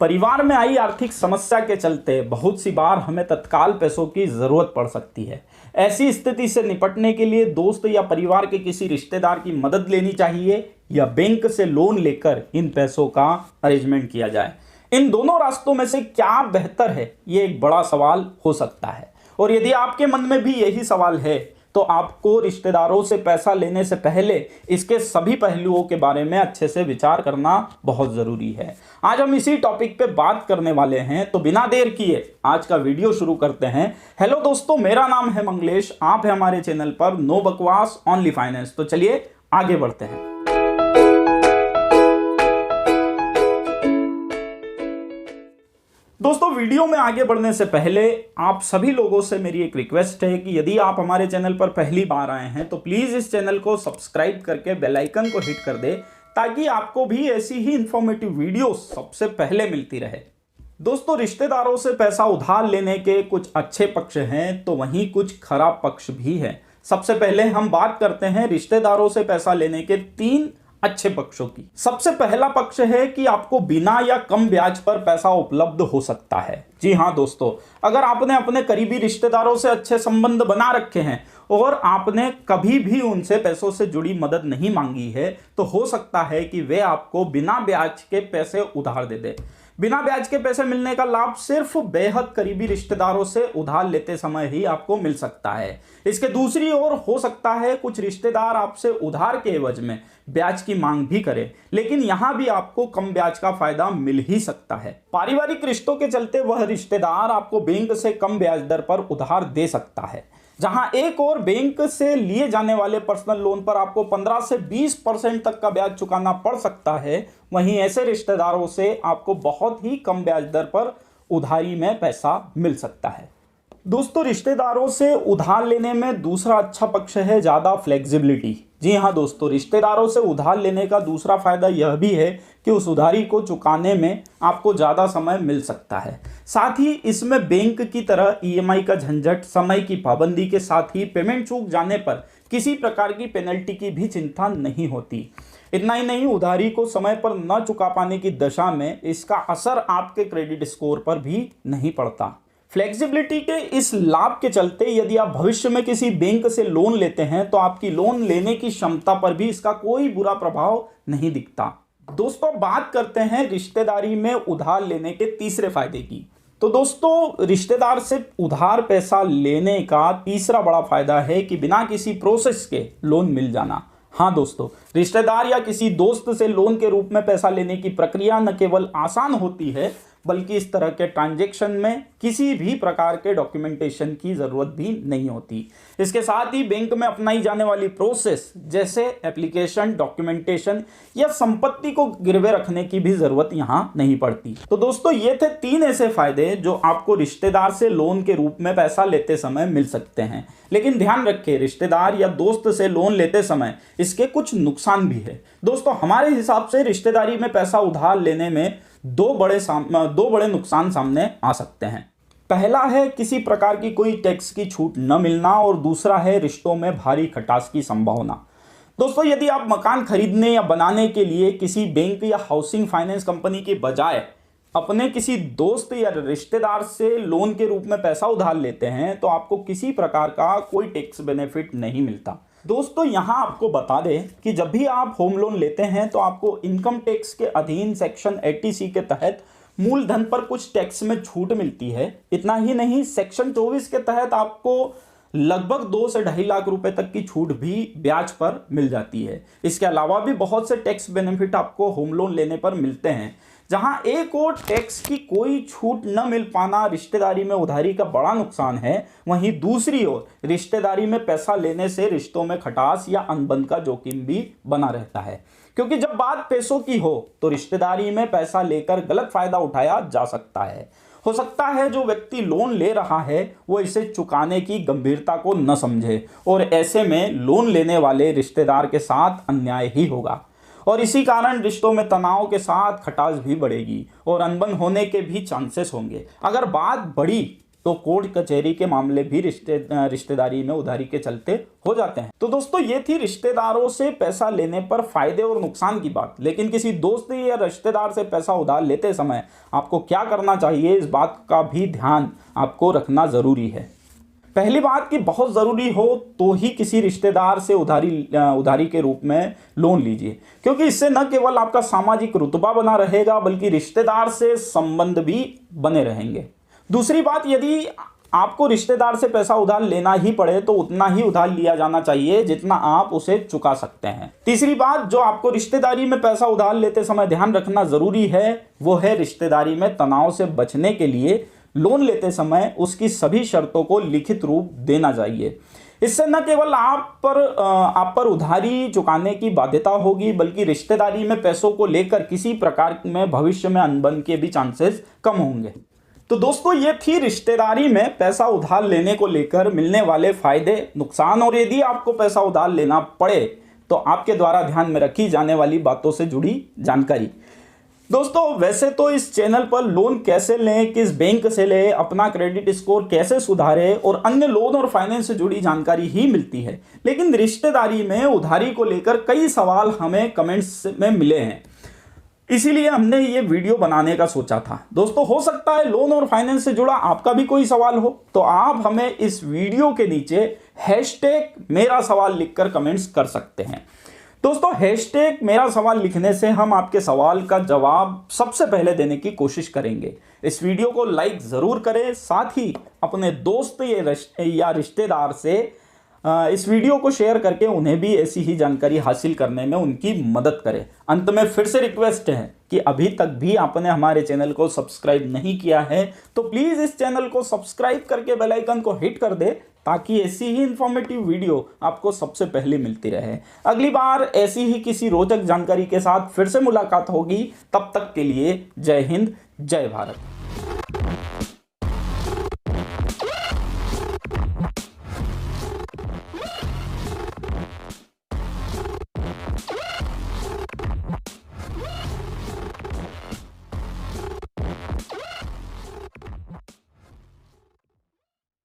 परिवार में आई आर्थिक समस्या के चलते बहुत सी बार हमें तत्काल पैसों की जरूरत पड़ सकती है। ऐसी स्थिति से निपटने के लिए दोस्त या परिवार के किसी रिश्तेदार की मदद लेनी चाहिए या बैंक से लोन लेकर इन पैसों का अरेंजमेंट किया जाए। इन दोनों रास्तों में से क्या बेहतर है, ये एक बड़ा सवाल हो सकता है। और यदि आपके मन में भी यही सवाल है तो आपको रिश्तेदारों से पैसा लेने से पहले इसके सभी पहलुओं के बारे में अच्छे से विचार करना बहुत ज़रूरी है। आज हम इसी टॉपिक पे बात करने वाले हैं, तो बिना देर किए आज का वीडियो शुरू करते हैं। हेलो दोस्तों, मेरा नाम है मंगलेश, आप हैं हमारे चैनल पर नो बकवास ओनली फाइनेंस। तो चलिए आगे बढ़ते हैं। दोस्तों, वीडियो में आगे बढ़ने से पहले आप सभी लोगों से मेरी एक रिक्वेस्ट है कि यदि आप हमारे चैनल पर पहली बार आए हैं तो प्लीज़ इस चैनल को सब्सक्राइब करके बेल आइकन को हिट कर दे, ताकि आपको भी ऐसी ही इंफॉर्मेटिव वीडियो सबसे पहले मिलती रहे। दोस्तों, रिश्तेदारों से पैसा उधार लेने के कुछ अच्छे पक्ष हैं तो वहीं कुछ खराब पक्ष भी हैं। सबसे पहले हम बात करते हैं रिश्तेदारों से पैसा लेने के 3 अच्छे पक्षों की। सबसे पहला पक्ष है कि आपको बिना या कम ब्याज पर पैसा उपलब्ध हो सकता है। जी हाँ दोस्तों, अगर आपने अपने करीबी रिश्तेदारों से अच्छे संबंध बना रखे हैं और आपने कभी भी उनसे पैसों से जुड़ी मदद नहीं मांगी है तो हो सकता है कि वे आपको बिना ब्याज के पैसे उधार दे दे। बिना ब्याज के पैसे मिलने का लाभ सिर्फ बेहद करीबी रिश्तेदारों से उधार लेते समय ही आपको मिल सकता है। इसके दूसरी ओर हो सकता है कुछ रिश्तेदार आपसे उधार के एवज में ब्याज की मांग भी करें, लेकिन यहां भी आपको कम ब्याज का फायदा मिल ही सकता है। पारिवारिक रिश्तों के चलते वह रिश्तेदार आपको बैंक से कम ब्याज दर पर उधार दे सकता है। जहां एक और बैंक से लिए जाने वाले पर्सनल लोन पर आपको 15 से 20% तक का ब्याज चुकाना पड़ सकता है, वहीं ऐसे रिश्तेदारों से आपको बहुत ही कम ब्याज दर पर उधारी में पैसा मिल सकता है। दोस्तों, रिश्तेदारों से उधार लेने में दूसरा अच्छा पक्ष है ज़्यादा फ्लेक्सिबिलिटी। जी हाँ दोस्तों, रिश्तेदारों से उधार लेने का दूसरा फायदा यह भी है कि उस उधारी को चुकाने में आपको ज़्यादा समय मिल सकता है। साथ ही इसमें बैंक की तरह ईएमआई का झंझट, समय की पाबंदी के साथ ही पेमेंट चूक जाने पर किसी प्रकार की पेनल्टी की भी चिंता नहीं होती। इतना ही नहीं, उधारी को समय पर न चुका पाने की दशा में इसका असर आपके क्रेडिट स्कोर पर भी नहीं पड़ता। फ्लेक्सिबिलिटी के इस लाभ के चलते यदि आप भविष्य में किसी बैंक से लोन लेते हैं तो आपकी लोन लेने की क्षमता पर भी इसका कोई बुरा प्रभाव नहीं दिखता। दोस्तों, बात करते हैं रिश्तेदारी में उधार लेने के तीसरे फायदे की। तो दोस्तों, रिश्तेदार से उधार पैसा लेने का तीसरा बड़ा फायदा है कि बिना किसी प्रोसेस के लोन मिल जाना। हाँ दोस्तों, रिश्तेदार या किसी दोस्त से लोन के रूप में पैसा लेने की प्रक्रिया न केवल आसान होती है बल्कि इस तरह के ट्रांजैक्शन में किसी भी प्रकार के डॉक्यूमेंटेशन की ज़रूरत भी नहीं होती। इसके साथ ही बैंक में अपनाई जाने वाली प्रोसेस जैसे एप्लीकेशन, डॉक्यूमेंटेशन या संपत्ति को गिरवे रखने की भी ज़रूरत यहाँ नहीं पड़ती। तो दोस्तों, ये थे 3 ऐसे फायदे जो आपको रिश्तेदार से लोन के रूप में पैसा लेते समय मिल सकते हैं। लेकिन ध्यान रखें, रिश्तेदार या दोस्त से लोन लेते समय इसके कुछ नुकसान भी है। दोस्तों, हमारे हिसाब से रिश्तेदारी में पैसा उधार लेने में दो बड़े नुकसान सामने आ सकते हैं। पहला है किसी प्रकार की कोई टैक्स की छूट न मिलना और दूसरा है रिश्तों में भारी खटास की संभावना। दोस्तों, यदि आप मकान खरीदने या बनाने के लिए किसी बैंक या हाउसिंग फाइनेंस कंपनी के बजाय अपने किसी दोस्त या रिश्तेदार से लोन के रूप में पैसा उधार लेते हैं तो आपको किसी प्रकार का कोई टैक्स बेनिफिट नहीं मिलता। दोस्तों, यहाँ आपको बता दें कि जब भी आप होम लोन लेते हैं तो आपको इनकम टैक्स के अधीन सेक्शन 80C के तहत मूलधन पर कुछ टैक्स में छूट मिलती है। इतना ही नहीं, सेक्शन 24 के तहत आपको लगभग 2 से 2.5 लाख रुपए तक की छूट भी ब्याज पर मिल जाती है। इसके अलावा भी बहुत से टैक्स बेनिफिट आपको होम लोन लेने पर मिलते हैं। जहां एक और टैक्स की कोई छूट न मिल पाना रिश्तेदारी में उधारी का बड़ा नुकसान है, वहीं दूसरी ओर रिश्तेदारी में पैसा लेने से रिश्तों में खटास या अनबन का जोखिम भी बना रहता है, क्योंकि जब बात पैसों की हो तो रिश्तेदारी में पैसा लेकर गलत फायदा उठाया जा सकता है। हो सकता है जो व्यक्ति लोन ले रहा है वो इसे चुकाने की गंभीरता को न समझे और ऐसे में लोन लेने वाले रिश्तेदार के साथ अन्याय ही होगा और इसी कारण रिश्तों में तनाव के साथ खटास भी बढ़ेगी और अनबन होने के भी चांसेस होंगे। अगर बात बढ़ी तो कोर्ट कचहरी के मामले भी रिश्तेदारी में उधारी के चलते हो जाते हैं। तो दोस्तों ये थी रिश्तेदारों से पैसा लेने पर फायदे और नुकसान की बात। लेकिन किसी दोस्त या रिश्तेदार से पैसा उधार लेते समय आपको क्या करना चाहिए, इस बात का भी ध्यान आपको रखना जरूरी है। पहली बात कि बहुत ज़रूरी हो तो ही किसी रिश्तेदार से उधारी के रूप में लोन लीजिए, क्योंकि इससे न केवल आपका सामाजिक रुतबा बना रहेगा बल्कि रिश्तेदार से संबंध भी बने रहेंगे। दूसरी बात, यदि आपको रिश्तेदार से पैसा उधार लेना ही पड़े तो उतना ही उधार लिया जाना चाहिए जितना आप उसे चुका सकते हैं। तीसरी बात, जो आपको रिश्तेदारी में पैसा उधार लेते समय ध्यान रखना ज़रूरी है वो है रिश्तेदारी में तनाव से बचने के लिए लोन लेते समय उसकी सभी शर्तों को लिखित रूप देना चाहिए। इससे न केवल आप पर उधारी चुकाने की बाध्यता होगी बल्कि रिश्तेदारी में पैसों को लेकर किसी प्रकार में भविष्य में अनबन के भी चांसेस कम होंगे। तो दोस्तों ये थी रिश्तेदारी में पैसा उधार लेने को लेकर मिलने वाले फायदे नुकसान, और यदि आपको पैसा उधार लेना पड़े तो आपके द्वारा ध्यान में रखी जाने वाली बातों से जुड़ी जानकारी। दोस्तों वैसे तो इस चैनल पर लोन कैसे लें, किस बैंक से लें, अपना क्रेडिट स्कोर कैसे सुधारें और अन्य लोन और फाइनेंस से जुड़ी जानकारी ही मिलती है, लेकिन रिश्तेदारी में उधारी को लेकर कई सवाल हमें कमेंट्स में मिले हैं, इसीलिए हमने ये वीडियो बनाने का सोचा था। दोस्तों हो सकता है लोन और फाइनेंस से जुड़ा आपका भी कोई सवाल हो, तो आप हमें इस वीडियो के नीचे #मेरा सवाल लिखकर कमेंट्स कर सकते हैं। दोस्तों #मेरा सवाल लिखने से हम आपके सवाल का जवाब सबसे पहले देने की कोशिश करेंगे। इस वीडियो को लाइक ज़रूर करें, साथ ही अपने दोस्त या रिश्तेदार से इस वीडियो को शेयर करके उन्हें भी ऐसी ही जानकारी हासिल करने में उनकी मदद करें। अंत में फिर से रिक्वेस्ट है कि अभी तक भी आपने हमारे चैनल को सब्सक्राइब नहीं किया है तो प्लीज़ इस चैनल को सब्सक्राइब करके बेल आइकन को हिट कर दे, ताकि ऐसी ही इंफॉर्मेटिव वीडियो आपको सबसे पहले मिलती रहे। अगली बार ऐसी ही किसी रोचक जानकारी के साथ फिर से मुलाकात होगी। तब तक के लिए जय हिंद, जय भारत।